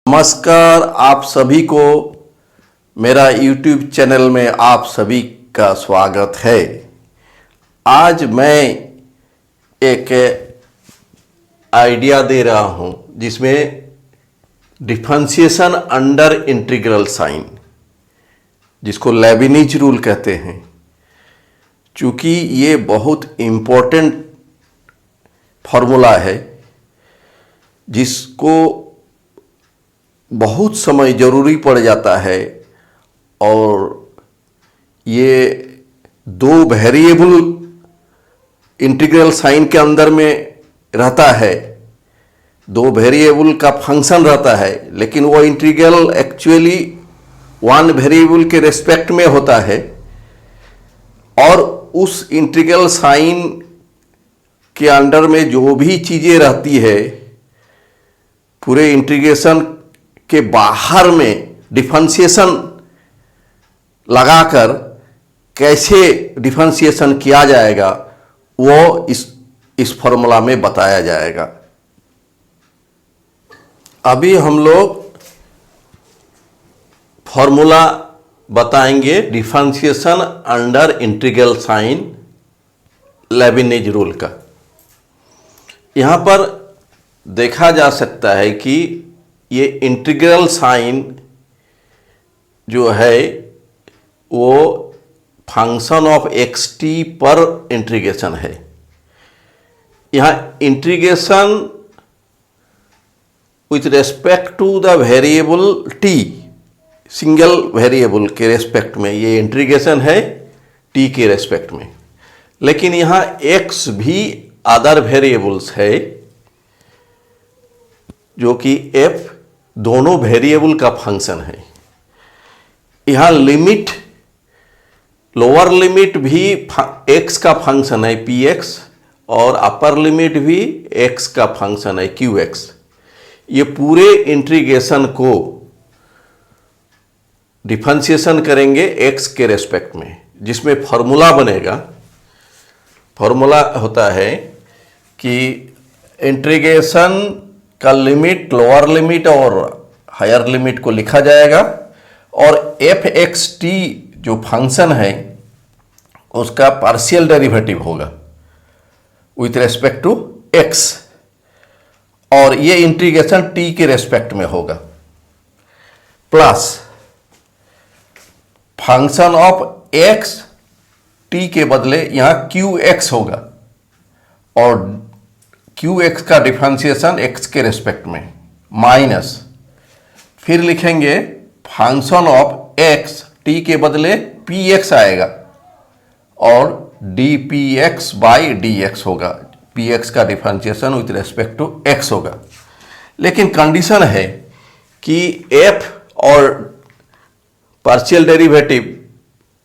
नमस्कार आप सभी को मेरा YouTube चैनल में आप सभी का स्वागत है। आज मैं एक आइडिया दे रहा हूं जिसमें डिफरेंशिएशन अंडर इंटीग्रल साइन, जिसको लेबिनिज रूल कहते हैं, चूँकि ये बहुत इम्पोर्टेंट फॉर्मूला है जिसको बहुत समय ज़रूरी पड़ जाता है और ये दो वेरिएबल इंटीग्रल साइन के अंदर में रहता है, दो वेरिएबल का फंक्शन रहता है, लेकिन वो इंटीग्रल एक्चुअली वन वेरिएबल के रेस्पेक्ट में होता है और उस इंटीग्रल साइन के अंडर में जो भी चीज़ें रहती है पूरे इंटीग्रेशन के बाहर में डिफरेंशिएशन लगाकर कैसे डिफरेंशिएशन किया जाएगा वो इस फॉर्मूला में बताया जाएगा। अभी हम लोग फॉर्मूला बताएंगे differentiation under integral sign Leibniz rule का। यहाँ पर देखा जा सकता है कि ये इंटीग्रल साइन जो है वो फंक्शन ऑफ एक्स टी पर इंटीग्रेशन है। यहाँ integration with respect to the variable t, single variable के रेस्पेक्ट में ये इंटीग्रेशन है टी के रेस्पेक्ट में, लेकिन यहाँ एक्स भी अदर वेरिएबल्स है जो कि एफ दोनों वेरिएबल का फंक्शन है। यहाँ लिमिट, लोअर लिमिट भी एक्स का फंक्शन है पी एक्स और अपर लिमिट भी एक्स का फंक्शन है क्यू एक्स। ये पूरे इंटीग्रेशन को डिफरेंशिएशन करेंगे एक्स के रेस्पेक्ट में, जिसमें फॉर्मूला बनेगा। फॉर्मूला होता है कि इंटीग्रेशन का लिमिट, लोअर लिमिट और हायर लिमिट को लिखा जाएगा और एफ एक्स टी जो फंक्शन है उसका पार्शियल डेरिवेटिव होगा विथ रेस्पेक्ट टू एक्स और ये इंटीग्रेशन टी के रेस्पेक्ट में होगा, plus function of x T के बदले यहाँ क्यू एक्स होगा और क्यू एक्स का डिफरेंशिएशन एक्स के रेस्पेक्ट में, माइनस फिर लिखेंगे फंक्शन ऑफ एक्स टी के बदले पी एक्स आएगा और D P x by D X होगा। पी एक्स का differentiation with respect to X होगा, लेकिन कंडीशन है कि एफ और partial derivative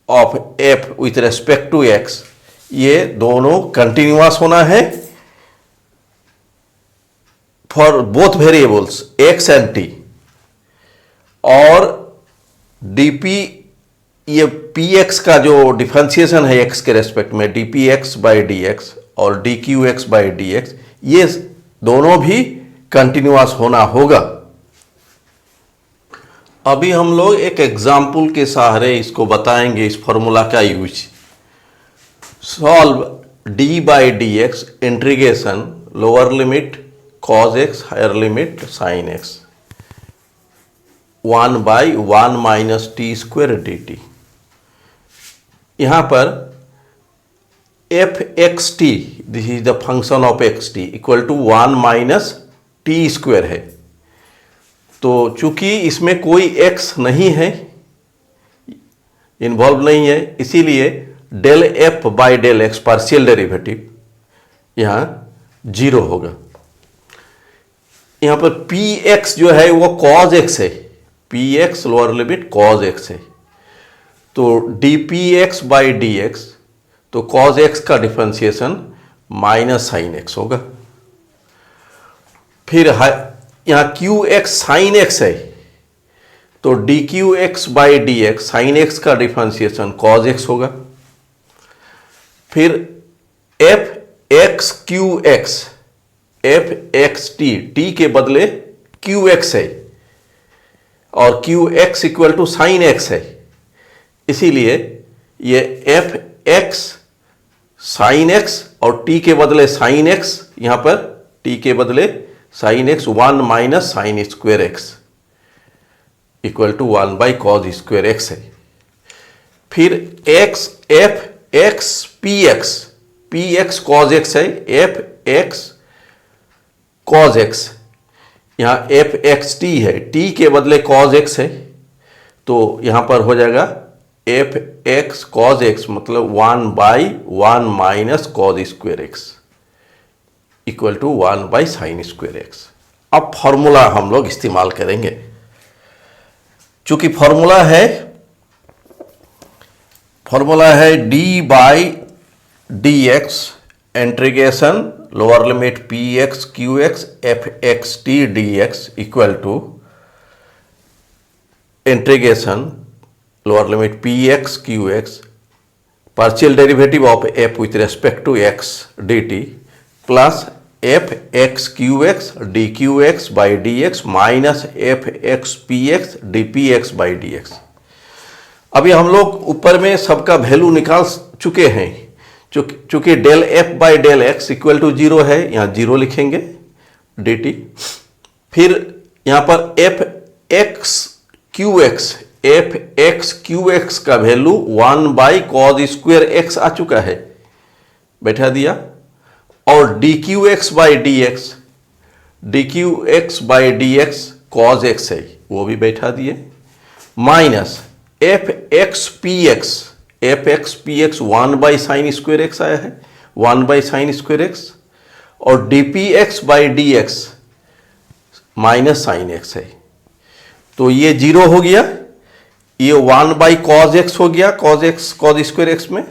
of F with respect to X ये दोनों कंटिन्यूअस होना है for both variables X and T, और डीपी ये पी एक्स का जो डिफरेंशिएशन है एक्स के रेस्पेक्ट में D P x by D X और D Q x by D x ये दोनों भी कंटिन्यूअस होना होगा। अभी हम लोग एक एग्जाम्पल के सहारे इसको बताएंगे, इस फॉर्मूला का use. Solve d by D x integration lower limit cos x higher limit sin x 1 by 1 minus t square d t. यहाँ पर F x t, this is the function of x T, equal to 1 minus t square है। तो चूंकि इसमें कोई x नहीं है, involve नहीं है, इसीलिए del F by del x partial derivative यहाँ 0 होगा। यहाँ पर पी एक्स जो है वो कॉज एक्स है, P x lower limit cos x है, तो D P x by D x, तो कॉज एक्स का डिफरेंशिएशन माइनस साइन एक्स होगा। फिर यहाँ क्यू एक्स साइन एक्स है, तो D Q x by D x sine x का डिफरेंशिएशन कॉज एक्स होगा। फिर F x Q x, F x T, T के बदले क्यू एक्स है, और Q x equal to sine x है, इसीलिए ये एफ एक्स साइन एक्स और टी के बदले साइन एक्स, यहां पर टी के बदले sine x 1 minus sine square x equal to 1 by cos square x है। फिर x F x P x cos x है, एफ एक्स कॉज एक्स, यहां एफ एक्स टी है, टी के बदले कॉज एक्स है, तो यहां पर हो जाएगा एफ एक्स कॉज एक्स मतलब 1 by 1 minus cos square x equal to 1 by sign square x. अब फॉर्मूला हम लोग इस्तेमाल करेंगे। चूंकि फॉर्मूला है d by D x integration lower limit P x Q x F x T d x equal to integration lower limit P x Q x partial derivative of F with respect to x d t plus f x Q x d Q x by D X minus F x P X D P x by D x. अभी हम लोग ऊपर में सबका value निकाल चुके हैं। चूंकि del F by del x equal to 0 है, यहाँ 0 लिखेंगे डी टी। फिर यहाँ पर एफ एक्स क्यू एक्स का value 1 by cos square X आ चुका है, बैठा दिया। और D Q x by D X cos x है, वो भी बैठा दिए, minus F x P X 1 by sign square X आया है, 1 बाई साइन स्क्वेयर एक्स, और D P x by D X minus sin x है, तो ये 0 हो गया, ये 1 बाई कॉज एक्स हो गया, कॉज स्क्वेयर एक्स में,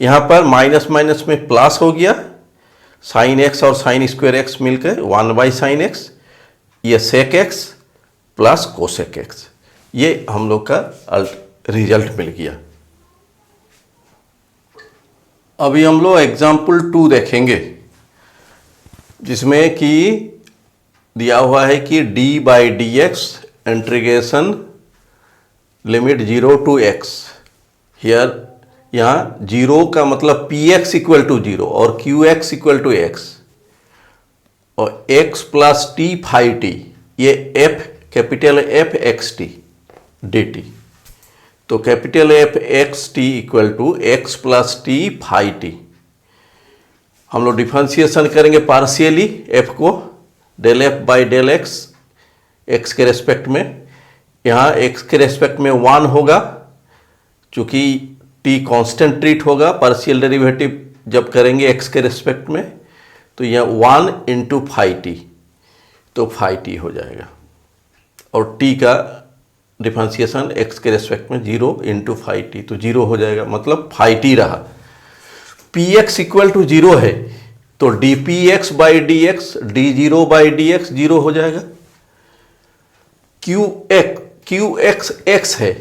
यहां पर माइनस माइनस में प्लस हो गया, साइन एक्स और साइन स्क्वेयर एक्स मिलकर 1 बाई साइन एक्स, ये sec x plus cosec x, ये हम लोग का रिजल्ट मिल गया। अभी हम लोग एग्जाम्पल 2 देखेंगे, जिसमें कि दिया हुआ है कि d by D x integration limit 0 to x, here यहाँ 0 का मतलब पी एक्स इक्वल टू 0 और Q x equal to X, और x plus T phi T, ये f capital F x T D T, तो capital F x T equal to X plus T phi T. हम लोग differentiation करेंगे partially f को, del F by del X X के respect में, यहाँ x के रेस्पेक्ट में 1 होगा, चूंकि t कांस्टेंट ट्रीट होगा, पार्शियल डेरिवेटिव जब करेंगे x के रेस्पेक्ट में, तो यह 1 इंटू फाई टी, तो फाई टी हो जाएगा, और t का डिफरेंशिएशन x के रेस्पेक्ट में 0 इंटू फाई टी, तो 0 हो जाएगा, मतलब फाई टी रहा। पी एक्स इक्वल टू 0 है, तो D P x by D X D 0 by D x 0 हो जाएगा। क्यू एक्स एक्स है,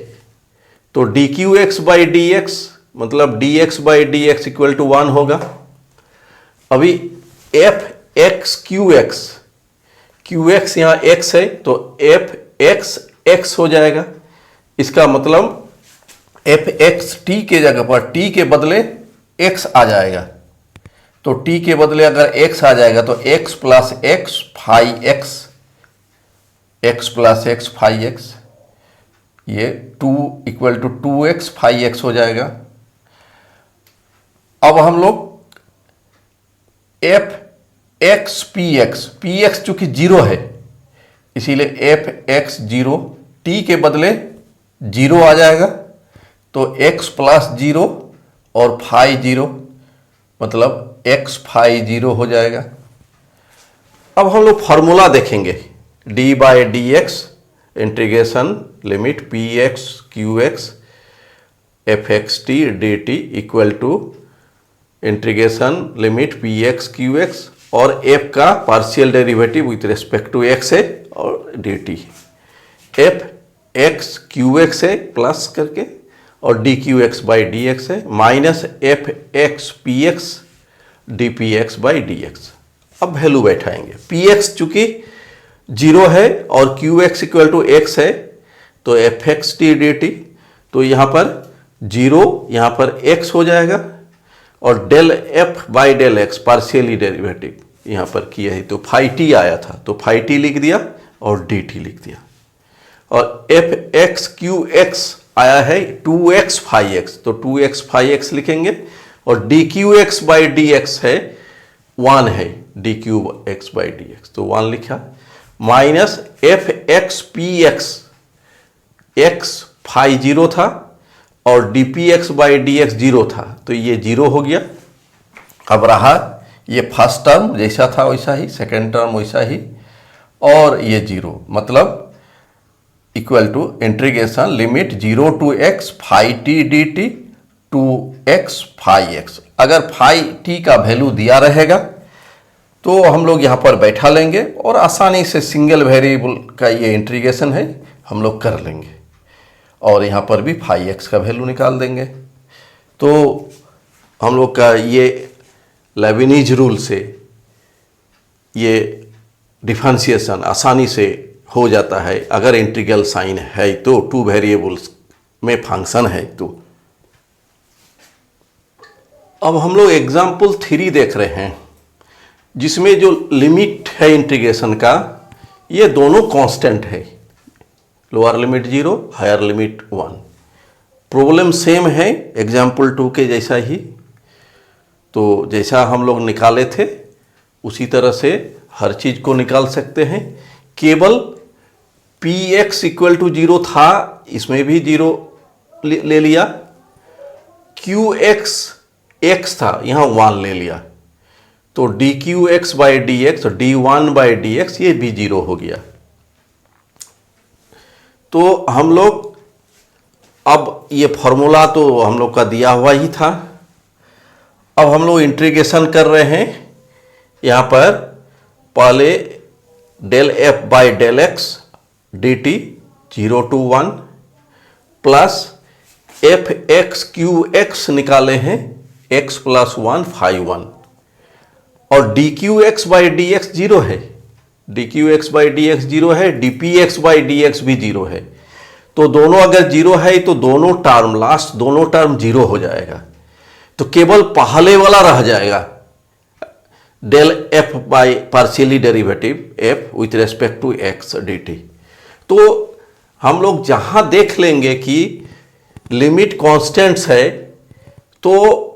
तो D Q x by D X मतलब D X by D x equal to 1 होगा। अभी एफ एक्स क्यू एक्स यहाँ एक्स है, तो एफ एक्स एक्स हो जाएगा, इसका मतलब एफ एक्स टी के जगह पर टी के बदले एक्स आ जाएगा, तो टी के बदले अगर एक्स आ जाएगा तो x plus x phi x, ये 2 equal to 2x phi x हो जाएगा। अब हम लोग एफ एक्स पी एक्स चूंकि 0 है, इसीलिए एफ एक्स 0 टी के बदले 0 आ जाएगा, तो x प्लस 0 और फाई 0 मतलब x फाई 0 हो जाएगा। अब हम लोग फॉर्मूला देखेंगे, d by D x integration limit P x Q x F x T D T equal to integration limit P x Q X और f का partial derivative with respect to x है और D T, F x Q X है plus करके और D Q x by D x है, minus F x P X D P x by D X. अब value बैठाएंगे, P x चूंकि 0 है और Q x equal to x है, तो f x T D T, तो यहाँ पर 0 यहाँ पर x हो जाएगा और del F by del x partially derivative यहाँ पर किया है तो फाई टी आया था तो फाई टी लिख दिया और डी टी लिख दिया। और एफ एक्स क्यू एक्स आया है 2x फाई एक्स तो 2x फाई एक्स लिखेंगे और D Q x by D x है 1 है d Q x by D x तो 1 लिखा minus F x P x phi 0 था और D P x by D x 0 था तो ये 0 हो गया। अब रहा ये फर्स्ट टर्म जैसा था वैसा ही, सेकेंड टर्म वैसा ही और ये 0 मतलब equal to integration limit 0 to x phi t D t to x phi x. अगर फाई टी का वैल्यू दिया रहेगा तो हम लोग यहाँ पर बैठा लेंगे और आसानी से सिंगल वेरिएबल का ये इंटीग्रेशन है हम लोग कर लेंगे और यहाँ पर भी फाई एक्स का वैल्यू निकाल देंगे। तो हम लोग का ये लेबिनिज रूल से ये डिफरेंशिएशन आसानी से हो जाता है अगर इंटीग्रल साइन है तो, टू वेरिएबल्स में फंक्शन है तो। अब हम लोग एग्जाम्पल 3 देख रहे हैं जिसमें जो लिमिट है इंटीग्रेशन का ये दोनों कांस्टेंट है, lower limit 0 higher limit 1। Problem same है एग्जाम्पल 2 के जैसा ही, तो जैसा हम लोग निकाले थे उसी तरह से हर चीज़ को निकाल सकते हैं। केवल पी एक्स इक्वल टू 0 था, इसमें भी 0 ले लिया। क्यू एक्स एक्स था, यहाँ 1 ले लिया तो D Q x by D X और डी 1 बाई डी एक्स ये भी 0 हो गया। तो हम लोग अब ये फॉर्मूला तो हम लोग का दिया हुआ ही था, अब हम लोग इंटीग्रेशन कर रहे हैं। यहाँ पर पहले del F by del x d t 0 to 1 plus f x Q x निकाले हैं x प्लस 1 फाई 1 और D Q x by D x 0 है, d Q x by D x 0 है, d P x by D x भी 0 है। तो दोनों अगर 0 है तो दोनों टर्म लास्ट दोनों टर्म 0 हो जाएगा तो केवल पहले वाला रह जाएगा del F by partially derivative f with respect to x d T. तो हम लोग जहां देख लेंगे कि लिमिट कांस्टेंट्स है तो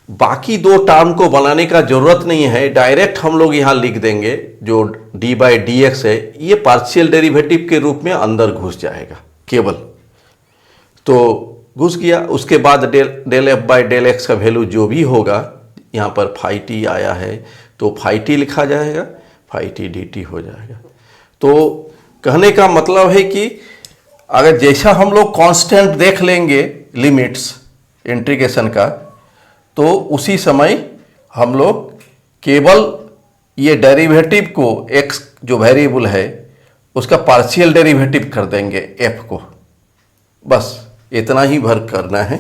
बाकी दो टर्म को बनाने का जरूरत नहीं है, डायरेक्ट हम लोग यहां लिख देंगे जो डी बाई डी एक्स है ये पार्शियल डेरिवेटिव के रूप में अंदर घुस जाएगा केवल, तो घुस गया। उसके बाद del F by del x का वैल्यू जो भी होगा, यहाँ पर फाई टी आया है तो फाई टी लिखा जाएगा, फाई टी डी टी हो जाएगा। तो कहने का मतलब है कि अगर जैसा हम लोग कांस्टेंट देख लेंगे लिमिट्स इंटीग्रेशन का तो उसी समय हम लोग केवल ये डेरिवेटिव को x जो वेरिएबल है उसका पार्शियल डेरिवेटिव कर देंगे f को, बस इतना ही भर करना है।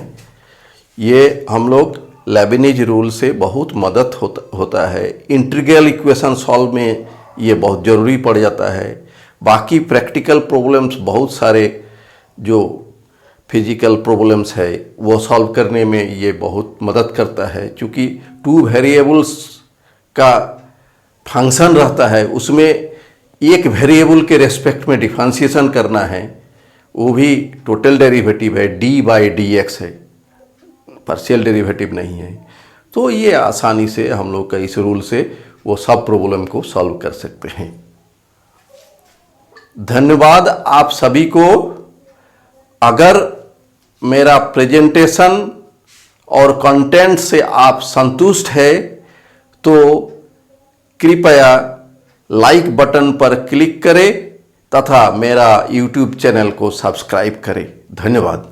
ये हम लोग लेबिनिज रूल से बहुत मदद होता है, इंटीग्रल इक्वेशन सॉल्व में ये बहुत ज़रूरी पड़ जाता है। बाकी प्रैक्टिकल प्रॉब्लम्स बहुत सारे जो फिजिकल प्रॉब्लम्स है वो सॉल्व करने में ये बहुत मदद करता है, क्योंकि टू वेरिएबल्स का फंक्शन रहता है, उसमें एक वेरिएबल के रेस्पेक्ट में डिफरेंशिएशन करना है, वो भी टोटल डेरिवेटिव है, डी बाई डी एक्स है, पार्शियल डेरिवेटिव नहीं है। तो ये आसानी से हम लोग का इस रूल से वो सब प्रॉब्लम को सॉल्व कर सकते हैं। धन्यवाद आप सभी को। अगर मेरा प्रेजेंटेशन और कंटेंट से आप संतुष्ट है तो कृपया लाइक बटन पर क्लिक करें तथा मेरा YouTube चैनल को सब्सक्राइब करें। धन्यवाद।